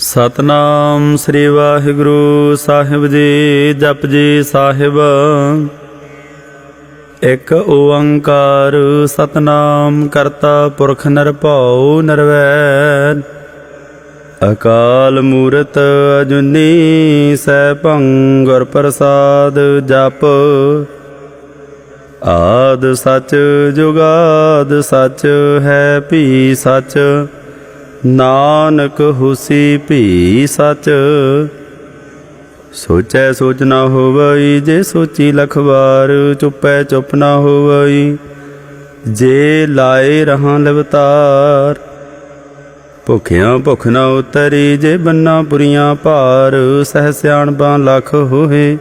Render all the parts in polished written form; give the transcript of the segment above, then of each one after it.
ਸਤਨਾਮ ਸ੍ਰੀ ਵਾਹਿਗੁਰੂ ਸਾਹਿਬ ਜੀ। ਜਪ ਜੀ ਸਾਹਿਬ। ਇੱਕ ਓੰਕਾਰ ਸਤਨਾਮ ਕਰਤਾ ਪੁਰਖ ਨਿਰਭਉ ਨਿਰਵੈਰ। ਅਕਾਲ ਮੂਰਤ ਅਜੂਨੀ ਸੈਭੰ ਗੁਰ ਪ੍ਰਸਾਦ। ਜਪ ਆਦਿ ਸਚ ਜੁਗਾਦ ਸਚ ਹੈ ਭੀ ਸਚ। ਨਾਨਕ ਹੁਸੀ ਭੀ ਸਚ। ਸੋਚੈ ਸੋਚ ਨਾ ਹੋਵਈ ਜੇ ਸੋਚੀ ਲਖ ਵਾਰ। ਚੁੱਪੈ ਚੁੱਪ ਨਾ ਹੋਵਈ ਜੇ ਲਾਏ ਰਹਾਂ ਲਵਤਾਰ। ਭੁਖਿਆਂ ਭੁਖ ਨਾ ਉਤਰੀ ਜੇ ਬੰਨਾ ਪੁਰੀਆਂ ਭਾਰ। ਸਹਿ ਸਿਆਣਪਾਂ ਲੱਖ ਹੋਏ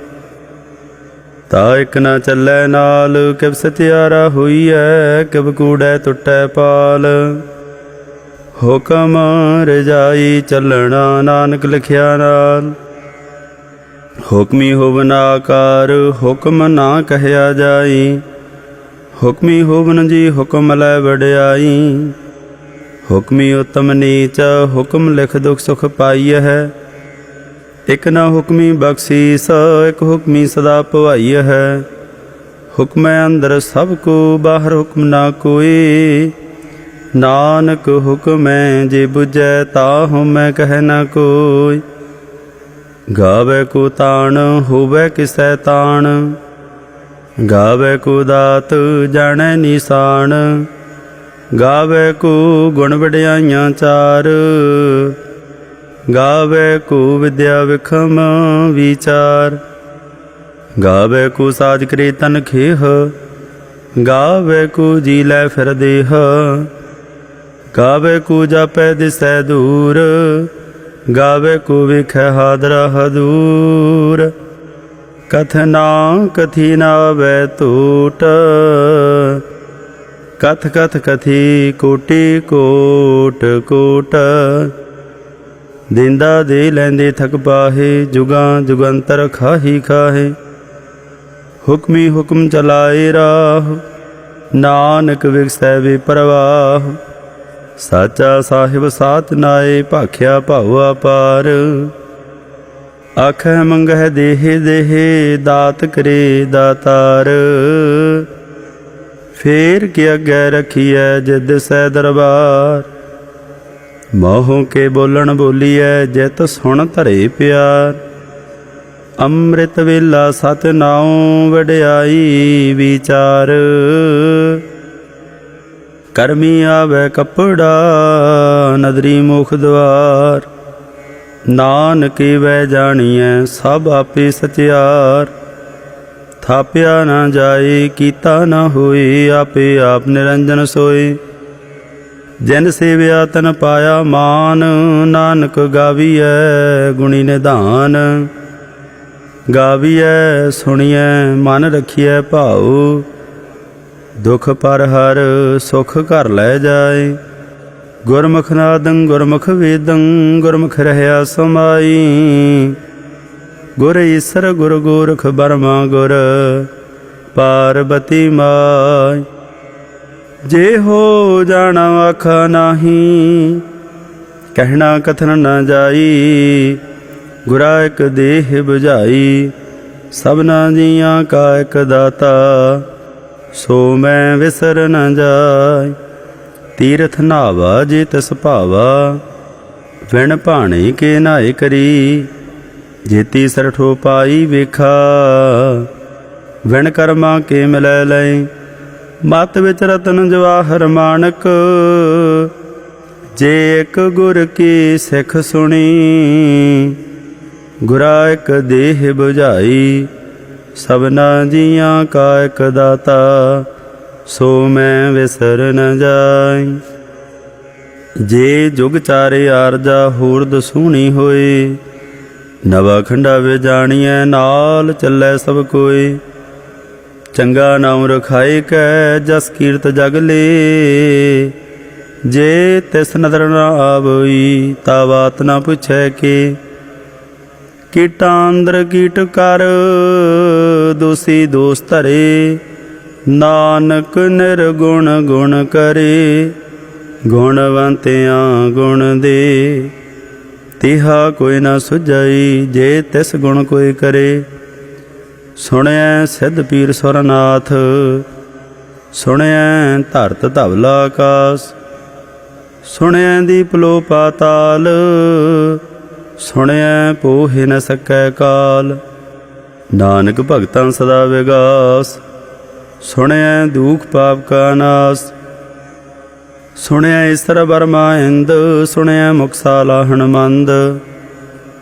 ਤਾ ਇੱਕ ਨਾ ਚੱਲੈ ਨਾਲ। ਕਿਵ ਸਚਿਆਰਾ ਹੋਈਐ ਕਿਵ ਕੂੜੈ ਟੁੱਟੈ ਪਾਲ। ਹੁਕਮ ਰਜਾਈ ਚੱਲਣਾ ਨਾਨਕ ਲਿਖਿਆ ਨਾਲ। ਹੁਕਮੀ ਹੋਵਨ ਆਕਾਰ ਹੁਕਮ ਨਾ ਕਹਿਆ ਜਾਈ। ਹੁਕਮੀ ਹੋਵਨ ਜੀ ਹੁਕਮ ਲੈ ਵਡਿਆਈ। ਹੁਕਮੀ ਉਤਮ ਨੀਚ ਹੁਕਮ ਲਿਖ ਦੁਖ ਸੁਖ ਪਾਈ ਹੈ। ਇਕ ਨਾ ਹੁਕਮੀ ਬਖਸ਼ੀਸ ਇਕ ਹੁਕਮੀ ਸਦਾ ਭਵਾਈ ਹੈ। ਹੁਕਮੈ ਅੰਦਰ ਸਭ ਕੋ ਬਾਹਰ ਹੁਕਮ ਨਾ ਕੋਈ। ਨਾਨਕ ਹੁਕਮੈ ਜੇ ਬੁਝੈ ਤਾਹੁ ਮੈਂ ਕਹਿ ਨਾ ਕੋਈ। ਗਾਵੇ ਕੋ ਤਾਣ ਹੋਵੇ ਕਿਸੈ ਤਾਣ। ਗਾਵੇ ਕੋ ਦਾਤ ਜਾਣੈ ਨਿਸ਼ਾਨ। ਗਾਵੇ ਕੋ ਗੁਣ ਵਡਿਆਈਆਂ ਚਾਰ। ਗਾਵੇ ਕੋ ਵਿਦਿਆ ਵਿਖਮ ਵਿਚਾਰ। ਗਾਵੇ ਕੋ ਸਾਜ ਕਰੇ ਤਨ ਖੇਹ। ਗਾਵੇ ਕੋ ਜੀ ਲੈ ਫਿਰ ਦੇਹ। ਗਾਵੇ ਕੋ ਜਾਪੈ ਦਿਸੈ ਦੂਰ। ਗਾਵੇ ਕੋ ਵੇਖੈ ਹਾਦਰਾ ਹਦੂਰ। ਕਥਨਾ ਕਥੀ ਨਾ ਆਵੈ ਟੂਟ। ਕਥ ਕਥ ਕਥੀ ਕੋਟੀ ਕੋਟ ਕੋਟ। ਦਿੰਦਾ ਦੇ ਲੈਂਦੇ ਥਕ ਪਾਹੇ ਜੁਗਾਂ ਜੁਗੰਤਰ ਖਾਹੀ ਖਾਹੇ। ਹੁਕਮੀ ਹੁਕਮ ਚਲਾਏ ਰਾਹ ਨਾਨਕ ਵਿਗਸੈ ਵੇ ਪ੍ਰਵਾਹ। ਸਾਚਾ ਸਾਹਿਬ ਸਾਥ ਨਾਏ ਭਾਖਿਆ ਭਾਉ ਅਪਾਰ। ਆਖੈ ਮੰਗਹਿ ਦੇਹ ਦੇਹ ਦਾਤ ਕਰੇ ਦਾਤਾਰ। ਫੇਰ ਕੇ ਅੱਗੇ ਰਖੀਐ ਜਿਦ ਸੈ ਦਰਬਾਰ। ਮੋਹ ਕੇ ਬੋਲਣ ਬੋਲੀਐ ਜਿਤ ਸੁਣ ਧਰੇ ਪਿਆਰ। ਅੰਮ੍ਰਿਤ ਵੇਲਾ ਸਤ ਨਾਉ ਵਡਿਆਈ ਵਿਚਾਰ। ਕਰਮੀ ਆਵੈ ਕੱਪੜਾ ਨਦਰੀ ਮੁਖ ਦੁਆਰ। ਨਾਨਕ ਵੈ ਜਾਣੀਐ ਸਭ ਆਪੇ ਸਚਿਆਰ। ਥਾਪਿਆ ਨਾ ਜਾਏ ਕੀਤਾ ਨਾ ਹੋਏ ਆਪੇ ਆਪ ਨਿਰੰਜਨ ਸੋਏ। ਜਿਨ ਸੇਵਿਆ ਤਨ ਪਾਇਆ ਮਾਨ। ਨਾਨਕ ਗਾਵੀਐ ਗੁਣੀ ਨਿਧਾਨ। ਗਾਵੀਐ ਸੁਣੀਐ ਮਨ ਰਖੀਐ ਭਾਉ। ਦੁਖ ਪਰ ਹਰ ਸੁਖ ਘਰ ਲੈ ਜਾਏ। ਗੁਰਮੁਖ ਨਾਦੰ ਗੁਰਮੁਖ ਵੇਦੰ ਗੁਰਮੁਖ ਰਹਿਆ ਸਮਾਈ। ਗੁਰ ਈਸਰ ਗੁਰ ਗੋਰਖ ਬਰਮਾ ਗੁਰ ਪਾਰਬਤੀ ਮਾਈ। ਜੇ ਹੋ ਜਾਣਾ ਆਖਾ ਨਾਹੀ ਕਹਿਣਾ ਕਥਨ ਨਾ ਜਾਈ। ਗੁਰਾ ਇਕ ਦੇਹ 부ਝਾਈ ਸਭਨਾ ਜੀਆਂ ਕਾ ਇਕ ਦਾਤਾ। ਸੋ ਮੈਂ ਵਿਸਰ ਨ ਜਾਇ ਤੀਰਥ ਨਾਵਾ ਜੇ ਤਿਸ ਭਾਵਾ। ਵਿਣ ਭਾਣੇ ਕੇ ਨਾਏ ਕਰੀ ਜੇਤੀ ਸਰਠੋ ਪਾਈ ਵੇਖਾ। ਵਿਣ ਕਰਮਾ ਕੇ ਮਿਲੈ ਲੈ ਮਤ ਵਿੱਚ ਰਤਨ ਜਵਾਹਰ ਮਾਣਕ। ਜੇ ਇਕ ਗੁਰ ਕੀ ਸਿੱਖ ਸੁਣੀ ਗੁਰਾ ਇਕ ਦੇਹ 부ਝਾਈ। ਸਭਨਾ ਜੀਆਂ ਕਾ ਇਕ ਦਾਤਾ ਸੋ ਮੈਂ ਵਿਸਰ ਨ ਜਾਈ। ਜੇ ਜੁਗ ਚਾਰੇ ਆਰਜਾ ਹੋਰ ਦਸੂਣੀ ਹੋਏ। ਨਵਾ ਖੰਡਾ ਵੇ ਜਾਣੀਐ ਨਾਲ ਚੱਲੈ ਸਭ ਕੋਏ। ਚੰਗਾ ਨਾਮ ਰਖਾਏ ਕੈ ਜਸ ਕੀਰਤ ਜਗ ਲੇ। ਜੇ ਤਿਸ ਨਦਰ ਨਾ ਆਵਈ ਤਾ ਬਾਤ ਨਾ ਪੁੱਛੈ ਕੇ। ਕੀਟਾਂ ਅੰਦਰ ਕੀਟ ਕਰ ਦੋਸੀ ਦੋਸ ਧਰੇ। ਨਾਨਕ ਨਿਰਗੁਣ ਗੁਣ ਕਰੇ। ਗੁਣਵੰਤਿਆਂ ਗੁਣ ਦੇ तिहा कोई न सुझाई, जे तिस गुण कोई करे। सुणिया सिद्ध पीर सुरनाथ, सुणिया धरत धवला आकाश। सुणिया दीप लो पाताल, सुणिया पोहे न सकै काल। नानक भगतां सदा विगास, सुणिया दुख पाप का नाश। सुणिया ईसर बर्मा इंद, सुणिया मुक्साला हनुमंद।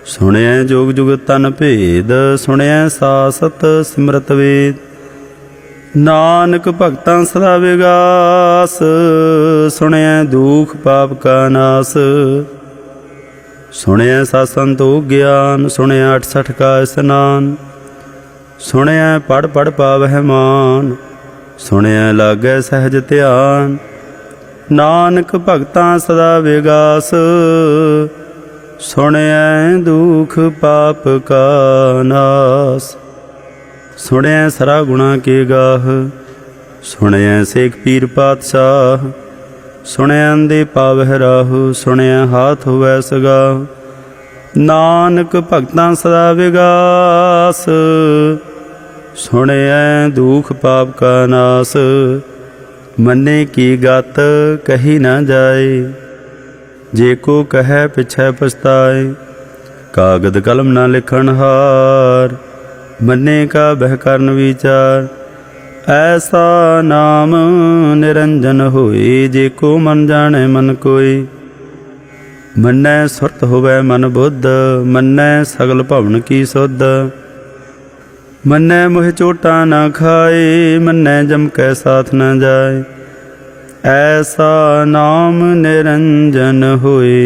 सुणिया जुग जुग तन भेद, सुणिया सासत सिमरत वेद। नानक भगतां सदा विगास, सुणिया दुख पाप का नाश। सुणिया सत संतोख ज्ञान, सुणिया 68 का स्नान। सुणिया पढ़ पढ़ पावै मान, सुणिया लागै सहज ध्यान। नानक भगतां सदा विगास, सुणिया दुख पाप का नाश। सुणिया सरा गुणा के गाह, सुणिया सेख पीर पातशाह। सुणिया अंधे पावह राहु, सुणिया हाथ होवै सगाह। नानक भगतां सदा विगास, सुणिया दुख पाप का नाश। मन्ने की गत कही न जाए, जे को कहे पिछै पछताए। कागद कलम न लिखन हार, मन्ने का बह करन विचार। ऐसा नाम निरंजन होए, जे को मन जाने मन कोय। मन्नै सुरत होवै मन बुद्ध, मन्नै सगल भवन की सुध। मन्नै मोह चोटा न खाए, मन्नै जम कै साथ न जाए। ऐसा नाम निरंजन होए,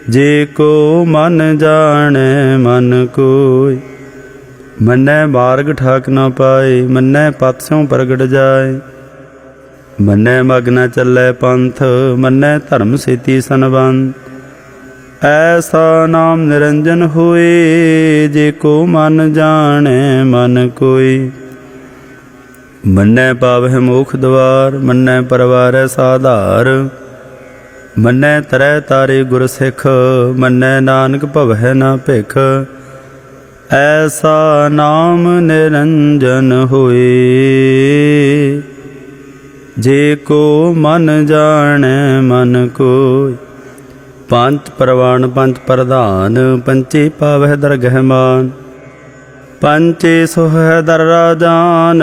जे को मन जाने मन कोय। मन्नै मार्ग ठाक न पाए, मन्नै पथ स्यों प्रगट जाए। मन्नै मग न चलै पंथ, मन्नै धर्म सेती सनबंध। ऐसा नाम निरंजन होए, जे को मन जाने मन कोय। मन्नै पावै मोख द्वार, मन्नै परवारै साधार। मन्नै तरै तारे गुर सिख, मन्नै नानक भवै न भिख। ऐसा नाम निरंजन होए, जे को मन जाने मन कोय। पंच परवान पंच प्रधान, पंचे पावै दरगह मान। पंचे सोहै दर राजान,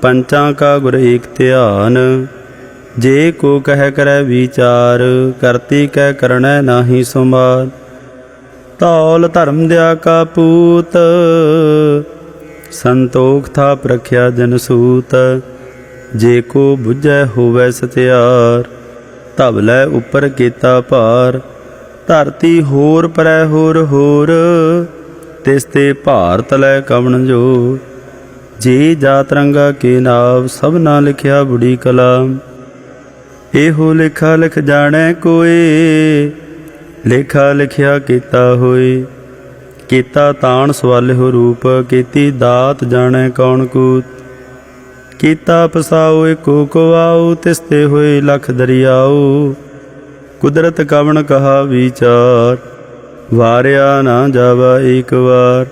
पंचां का गुर एक ध्यान। जे को कह करै विचार, करती कह करनै नाहि सुमार। धौल धर्म दया का पूत, संतोख थाप रखिया जन सूत। जे को बुझै होवै सत्यार, धवलै उपर केता भार। धरती होर परै होर होर, तिसते भार तलै कवन जोर। जे जात रंगा के नाव, सब ना लिखिया बुढ़ी कलाम। एहो लेखा लिख जाने कोय, लेखा लिखिया कीता होए। कीता ताण सवालिहो रूप, कीती दात जाने कौन कूत। कीता पसाओ एको कुआओ, तिसते होए लख दरियाओ। कुदरत कवन कहा विचार, वारिया ना जावा एक बार।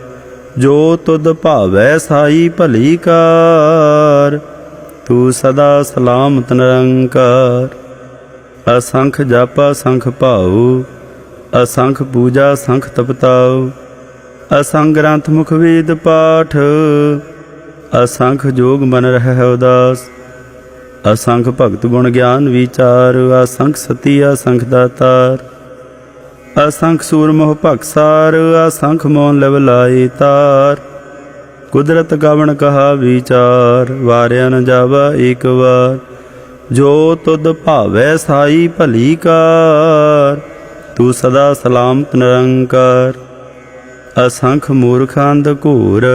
जो तुद भावै साई भली कार, तू सदा सलामत निरंकार। असंख जापा संख भाऊ, असंख पूजा संख तपताओ। असंख ग्रंथ मुख वेद पाठ, असंख जोग मन रहै उदास। असंख भगत गुण ज्ञान विचार, असंख सती असंख दातार। असंख सूर मोह भगसार, असंख मौन लव लाए तार। कुदरत कवन कहा विचार, वारिया न जावा एक बार। जो तुद भावै साई भली कार, तू सदा सलामत निरंकार। असंख मूर्ख अंध घोर,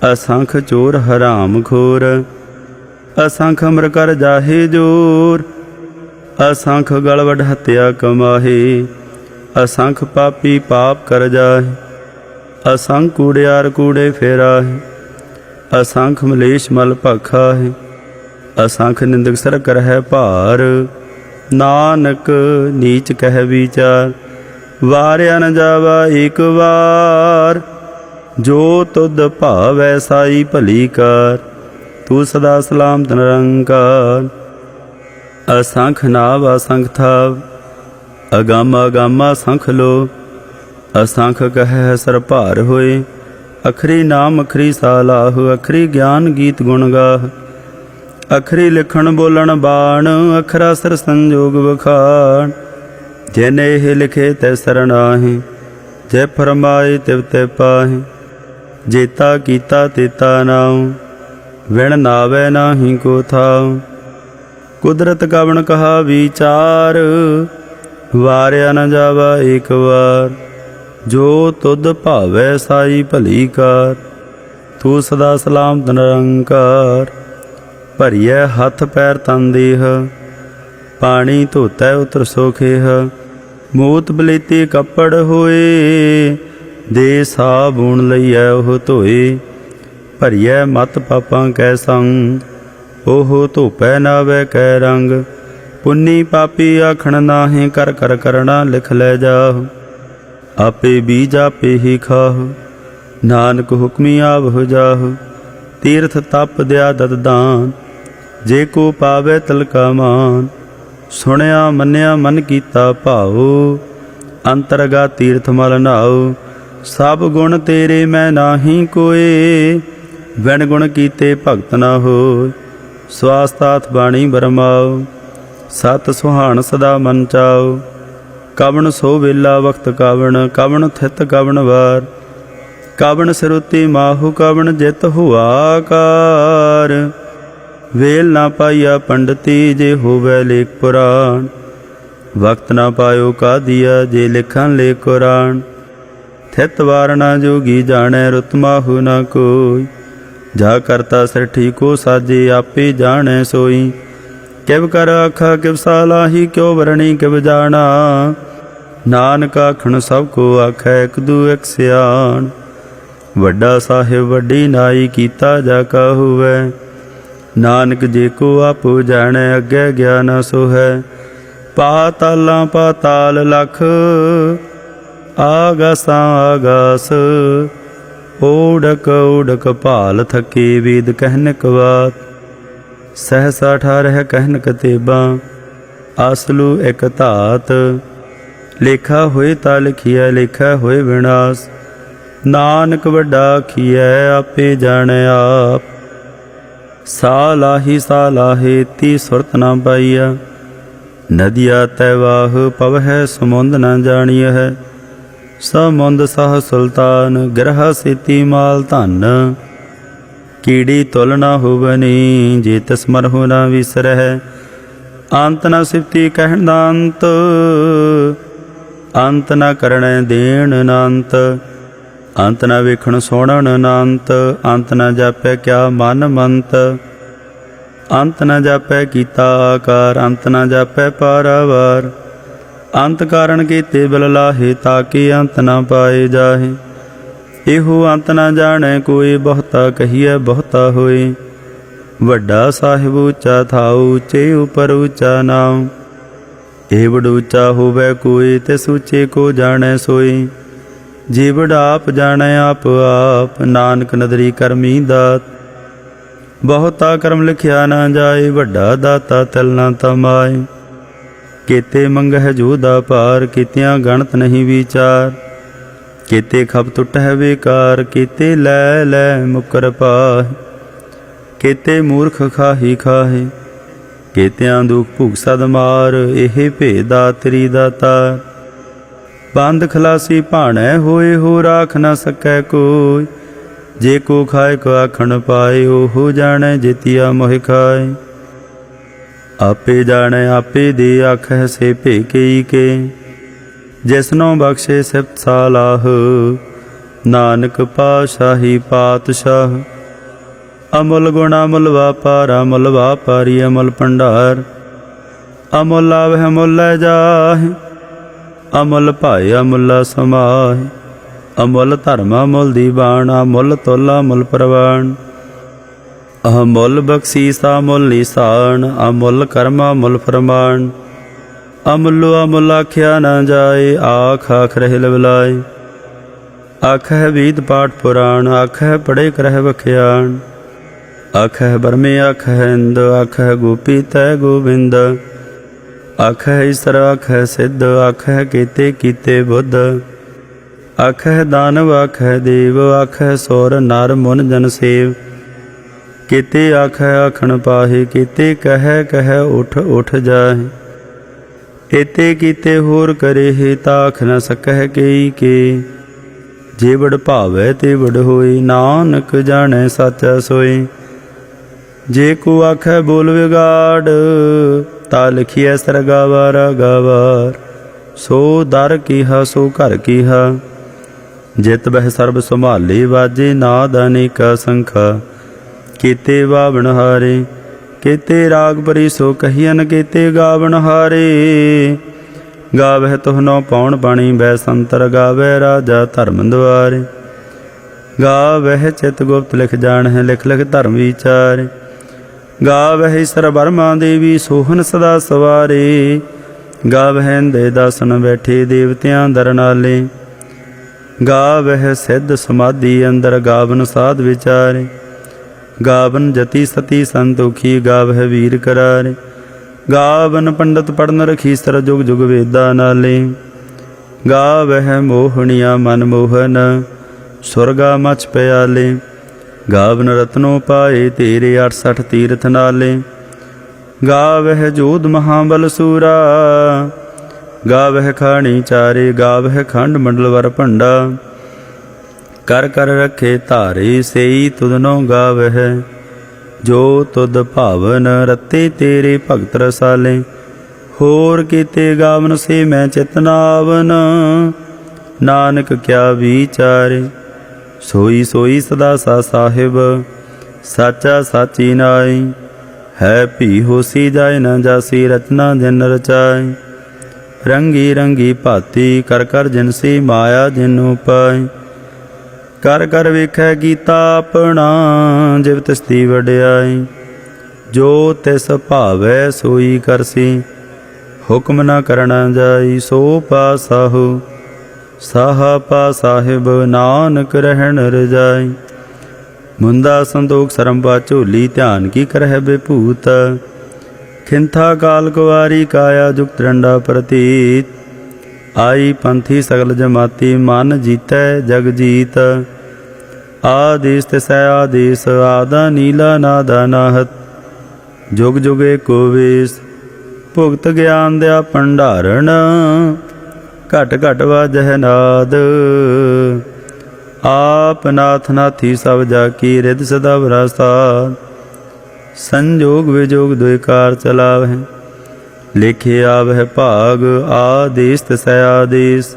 असंख चोर हराम खोर। असंख अमर कर जाहे जोर, असंख गल वड हत्या कमाहे। असंख पापी पाप कर जाहे, असंख कूड़ियार कूड़े फेराहे। असंख मलेश मल भाखा है, असंख निंदक सर करहै भार। नानक नीच कह विचार। वारिया न जावा एक बार, जो तुद भावै साई भली कार। तू सदा सलामत निरंकार। असंख नाव असंख थाव, अगामा गामा संख लो। असंख कह सर भार होए, अखरी नाम अखरी सालाह। अखरी ज्ञान गीत गुण गाह, अखरी लिखण बोलण बाण। अखरा सर संजोग बखान, जिने हे लिखे तै सरनाहे। जै फरमाए तिव ते पाहे, जेता कीता तेता नाउ। विण नावै नाही को थाउ, कुदरत कवण कहा विचार। वारिया न जावा एक बार, जो तुद भावै साई भली कार। तू सदा सलामत निरंकार। भरिए हथ पैर तन देह, पानी धोतै उतर सोखेह। मूत बलेती कपड़ होए, दे साबुण लईऐ ओह धोए। भरिए मत पापां कै संग, ओह धोपै नावै कै रंग। पुन्नी पापी आखण नाहे, कर कर करना लिख लै जाह। आपे बीज आपे ही खाह, नानक हुक्मी आवह जाह। तीर्थ तप दया दत दान, जे को पावै तिलका मान। सुनिया मन्निया मन कीता भाओ, अंतरगा तीर्थ मल नाओ। सब गुण तेरे मैं नाही कोए, बिन गुण कीते भगत न होय। स्वास्थात बाणी बरमाओ, सत सुहान सदा मन चाओ। कवन सो वेला वक्त कवन, कवन थित कवन वार। कवन सिरुति माहु, कवन जित हुआ कार। वेल ना पाइया पंडिती, जे होवै लेख पुराण। वक्त ना पायो का दिया, जे लिखन ले कुरान। थित वार ना जोगी जानै, रुत माहु ना कोई। जा करता सृष्टि को साजे, आपे जाने सोई। किव कर आखा किव सालाही, क्यों वरणी किव जाना। नानक आखण सब को आखै, एक दू एक सियाण। वड्डा साहिब वड्डी नाई, कीता जा का होवै। नानक जे को आपो जाने, अग्गै ज्ञान सोहै। पातालां पाताल लख, आगासां आगास। ओढ़क ओढ़क भाल थके, वेद कहनक बात। सहसा ठारह कहनक तेबा, आसलू एक धात। लेखा होए ता लिखिया, लेखा होए विनाश। नानक वड्डा आखिया, आपे जाने आप। सा लाहे ती सुरत ना पाइया। नदिया तैवाह पवह, समुंद न जानिय है। समुंद सह सुल्तान, ग्रह सेती माल धन। कीड़ी तुल ना होवनी, जे तिस मरहु ना विसरह। अंत न सिफती कहण अंत, अंत न करणे देण अनंत। अंत न वेखण सुणन अनंत, अंत न जापै क्या मन मंत। अंत न जापै कीता आकार, अंत न जापै पारावार। अंत कारण कीते बिल लाहे, ताके अंत न पाए जाहे। एहो अंत न जाने कोई, बहुता कहिए बहुता होए। वड्डा साहिब ऊँचा थाऊ, ऊँचे उपर ऊँचा नाम। एवड ऊँचा होवै कोई, तिस ऊँचे को जाने सोई। जीवड़ आप जाने आप आप, नानक नदरी करमी दात। बहुता कर्म लिखिया न जाए, वड्डा दाता तिल न तमाए। केते मंगह जोदा पार, केतियां गणत नहीं विचार। केते खप टुटह बेकार, केते लै लै मुकर पाह। केते मूर्ख खाही खाहे, केतियां दुख भुग सद मार। एहे भेदा तेरी दातार। बंद खलासी भाणै होए, हो राख न सकै कोई। जे को खाए को आखण पाए, ओहो जाने जेतिया मोह खाए। आपे जाने आपे दे, आखै से भेकई के। जिसनों बख्शे सिफत सालाह, नानक पाशाही पातशाह। अमुल गुण अमुल वापार, अमुल वापारी अमुल भंडार। अमुल आवह अमुल लै जाहे, अमुल भाए अमुला समाहे। अमुल धर्म अमुल दीवान, अमुल तुल अमुल प्रवान। अमुल बख्शीस अमुल निशान, अमुल कर्म अमुल फरमान। अमुलो अमुल आख्या न जाए, आख आख रहे लवलाए। आख है वेद पाठ पुराण, आख है पढ़े करह बख्याण। आख है बरमे आख है इंद, आख है गोपी तय गोविंद। आख है ईसर आख है सिद्ध, आख है केते कीते बुद्ध। आख है दानव आख है देव, आख है सौर नर मुन जन सेव। केते आख है आखण पाहे, केते कह कह उठ उठ जाए। एते कीते होर करे हे, ताख न सकह केई के। जे बड़ भावै ते बड़ होए, नानक जानै साचा सोए। जे को आखै बोल विगाड़, ता लिखिए सरगावार गावार। सो दर कीहा सो घर कीहा, जित बह सर्ब संभाले। वाजे नाद अनेका संखा, केते बावण हारे। केते राग परी सो कहियन, केते गावण हारे। गावह तुहनो पौण पाणी बै संतर, गावै राजा धर्म द्वारे। गावह चित गुप्त लिख जान है, लिख लिख धर्म विचारे। गावह ईसर बर्मा देवी, सोहन सदा सवारे। गावह इंदे दासन बैठे, देवतियां दर नाले। गावह सिद्ध समाधि अंदर, गावन साध विचारे। गावन जति सती संतोखी, गावह वीर करारे। गावन पंडित पढ़न रखीसर, जुग जुग वेदा नाले। गावह मोहनिया मन मोहन, सुरगा मछ प्याले। गावन रत्नों पाए तेरे, 68 तीर्थ नाले। गावह जोध महाबल सूरा, गावह खाणी चारे। गावह खंड मंडल वर भंडा, कर कर रखे धारे। सेई तुदनो गावह, जो तुद भावन। रते तेरे भगत रसाले, होर कीते गावन से मैं चितनावन। नानक क्या विचारे, सोई सोई सदा सा साहिब। साचा साची नाई, है भी होसी जाए न जासी। रचना जिन रचाए, रंगी रंगी भाती। कर कर जिनसी माया जिनु पाए। कर कर वेखै गीता अपना, जिव तिसदी वड्याई। जो तिस भावै सोई करसी, हुक्म न करना जाई। सो पासाहु साहा पा साहिब, नानक रहन रजाई। मुंदा संतोख सरम्पा झोली, ध्यान की करह बेभूत। खिंथा काल कुवारी, काया जुगत रंडा प्रतीत। आई पंथी सगल जमाती, मन जीतै जग जीत। आदेश तिसै आदेश, आदा नीला नादा नाहत। जुग जुगे को वेश, भुगत ज्ञान दया भंडारण। घट घट वाजह नाद, आप नाथ नाथी सब जाकी। रिद सदा विरासाद, संजोग विजोग दुकार चलावह। लिखे आवह भाग, आदेश तिसै आदेश।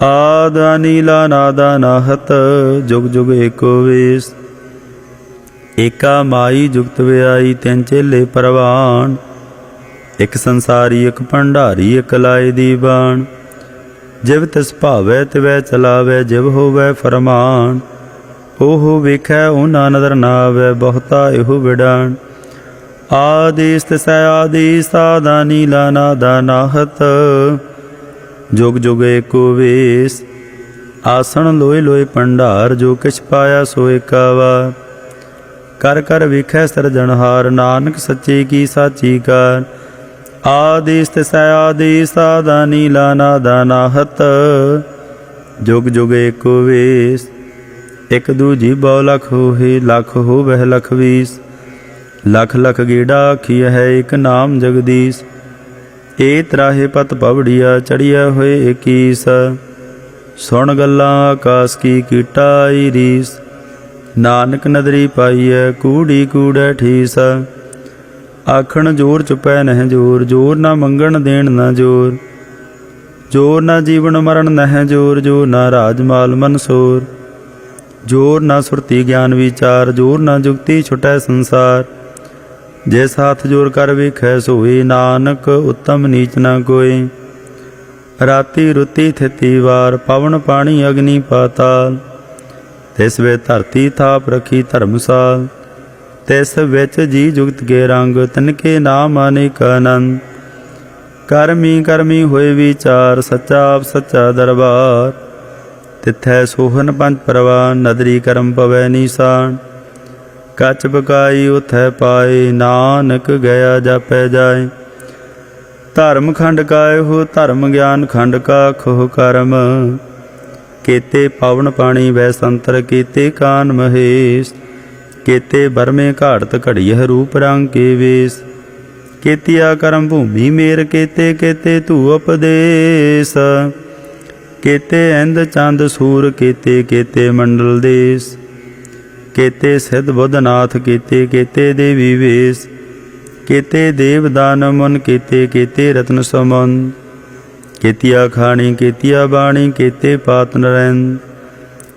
आदा नीला नादा नाहत, जुग जुग एको वेश। एका माई जुगत व्याई, तिन चेले परवान। एक संसारी एक भंडारी, एक लाए दीवान। जिव तिस भावै तिवै चलावै, जिव होवै फरमान। ओहो वेखै ओना नदर ना आवै, बहुता एहो विडान। आदेश तिसै आदेश, आदा नीला नादा नाहत। जुग जुग एको वेश, आसन लोए लोए भंडार। जो किछ पाया सो एका वार। कर कर वेखै सिरजनहार, नानक सच्चे की साची कार। आदेश तिसै आदेश, आदा नीला नादा नाहत। जुग जुग एको वेश, एक दूजी बौ लख होहे। लख होवह लख बीस, लख लख गेड़ा आखिया है। एक नाम जगदीश, ए त्राहे पत पवड़िया। चढ़िया होए एकीस, सुन गल्लां आकाश की कीटा आई रीस। नानक नदरी पाईऐ, कूड़ी कूड़ै ठीस। आखण जोर चुपै नह जोर, जोर ना मंगण देण न जोर। जोर ना जीवन मरण नह जोर, जोर ना राजमाल मनसोर। जोर ना सुरती ज्ञान विचार, जोर ना जुगती छुटै संसार। जिस हाथ जोर कर वेखै सोए, नानक उत्तम नीच न कोय। राति रुति थिति वार, पवन पानी अग्नि पाताल। तिस वे धरती थाप रखी धर्मसाल। तिस विच जी जुगत के रंग, तिनके नाम अनेक आनंद। ਕਰਮੀ ਕਰਮੀ ਹੋਏ ਵਿਚਾਰ, ਸੱਚਾ ਆਪ ਸੱਚਾ ਦਰਬਾਰ। ਤਿਥੈ ਸੋਹਨ ਪੰਜ ਪ੍ਰਵਾਨ, ਨਦਰੀ ਕਰਮ ਪਵੈ ਨੀਸਾਨ। ਕੱਚ ਬਕਾਈ ਉਥੈ ਪਾਏ, ਨਾਨਕ ਗਿਆ ਜਾਪੈ ਜਾਏ। ਧਰਮ ਖੰਡ ਕਾਇਓ ਧਰਮ ਗਿਆਨ ਖੰਡ ਕਾ ਖੋਹ ਕਰਮ। केते पावन पाणी वै संतर, केते कान महेश। केते बरमे घाड़त घड़ियह, रूप रंग के वेश। केतिया करम भूमि मेर, केते केते तू उपदेश। केते इंद चंद सूर, केते केते मंडल देश। केते सिद्ध बुद्धनाथ, केते केते देवी वेश। केते देव दान मुन, केते केते रत्न समुन। केतिया खाणी केतिया बाणी, केते पात नरैन।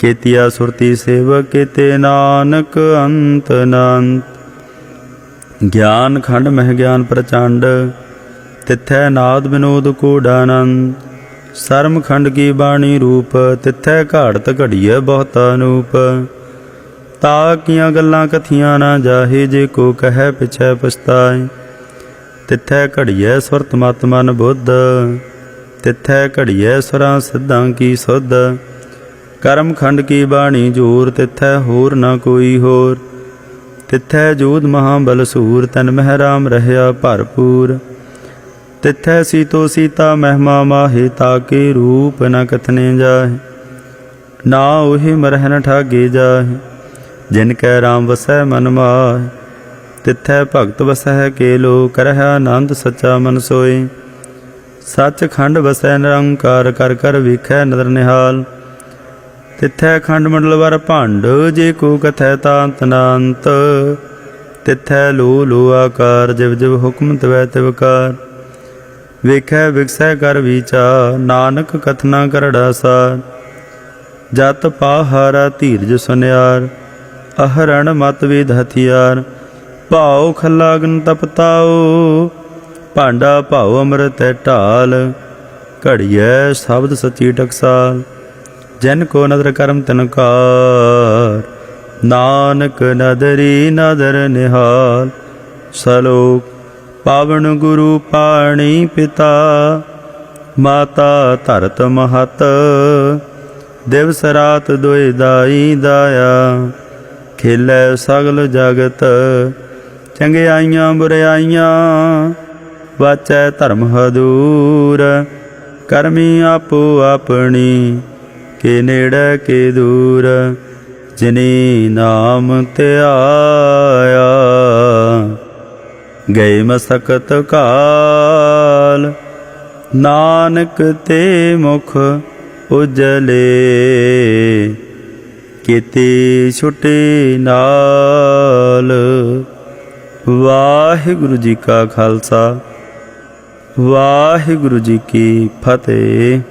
केतिया सुरती सेवक, केते नानक अंत अनंत। ज्ञान खंड मह ज्ञान प्रचंड, तिथै नाद विनोद कूढ़ानंद। सरम खंड की बाणी रूप, तिथै घाड़त घड़िय बहुत अनूप। ता किया गल्लां कथियां ना जाहे, जे को कह पिछै पछताए। तिथै घड़िय सुरत मत मन बुद्ध, तिथै घड़िय सुरां सिद्धां की सुध। करम खंड की बाणी जोर, तिथै होर न कोई होर। तिथै जोध महाबल सूर, तन मह राम रहया भरपूर। तिथै सीतो सीता महिमा माहे, ताके रूप न कथने जाहे। ना ओहि मरह न ठागे जाहे, जिनकै राम वसै मन माहे। तिथै भगत वसै केलो, करह आनंद सच्चा मन सोए। सच खंड वसै निरंकार, कर कर वेखै नदर निहाल। तिथै खंड मंडल वर भंड, जे को कथै तांत नांत। तिथै लो लो आकार, जिव जिव हुक्म तिवै तिवकार। वेखै विकसै कर विचार, नानक कथना करड़ा सार। जत पाहारा धीरज सुनियार, अहरण मत वेद हथियार। भाव खला अग्न तपताओ, भांडा भाव अमृत ढाल। घड़ियै शब्द सची टकसाल, जिन को नदर करम तिनकार। नानक नदरी नदर निहाल। सलोक पावन गुरु पाणी पिता, माता धरत महत। दिवस रात दोए दाई दाया, खेलै सगल जगत। चंगियाइयां बुराइयां, वाचै धर्म हदूर। करमी आपो अपनी, के नेड़े के दूर। जिनी नाम त्याया, गए मसकत काल। नानक ते मुख उजले, केते छुटे नाल। वाहिगुरु जी का खालसा, वाहिगुरु जी की फतेह।